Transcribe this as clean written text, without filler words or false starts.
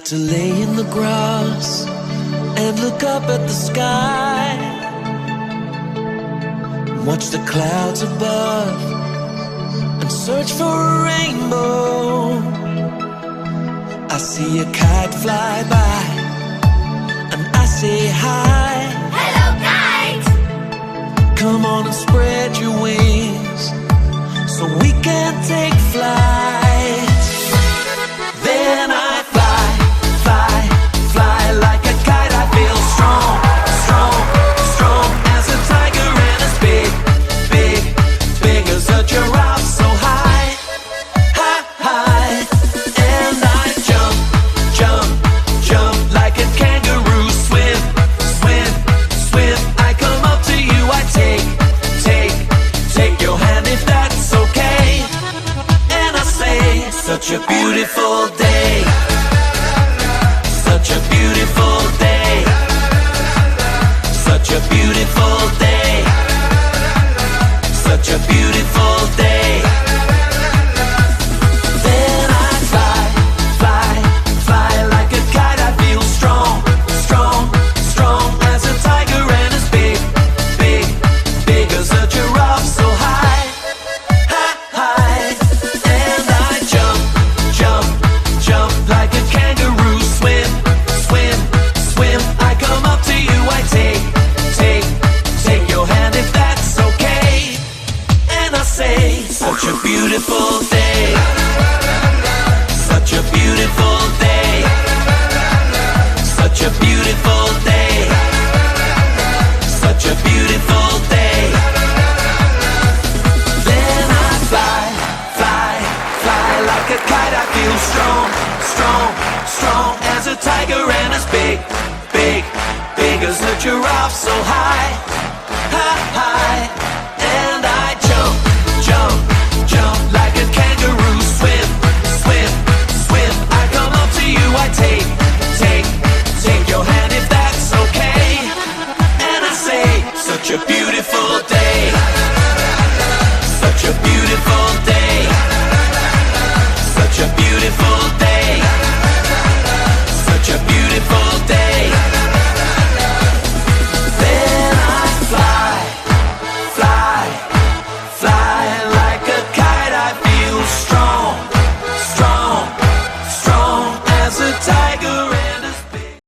to lay in the grass and look up at the sky, watch the clouds above and search for a rainbow. I see a kite fly by and I say hi. Hello, kite! Come on and spread your wings so we can take flight. Then I fly, fly, fly like a kite. I feel strong, strong, strong as a tiger and as big, big, big as a giraffe. So high, high, high. And I jump, jump, jump like a kangaroo. Swim, swim, swim. I come up to you. I take, take your hand if that's okay. And I say, such a beautiful day, such a beautiful day, such a beautiful day, such a beautiful day. Then I fly, fly, fly like a kite. I feel strong, strong, strong as a tiger and as big, big, big as a giraffe. So high, high, high. And I jump, jump, jump like a kangaroo. Swim, swim, swim. I come up to you. I take, take your hand if that's okay. And I say, such a beautiful day, such a beautiful day, such a beautiful day, such a beautiful day. Then I fly, fly, fly like a kite. I feel strong, strong, strong as a tiger and as big, big, big as a giraffe. So high, high, high. And I jump, jump, jump like a kangaroo. Swim, swim, swim. I come up to you. I take, take your hand if that's okay. And I say, such a beautiful day.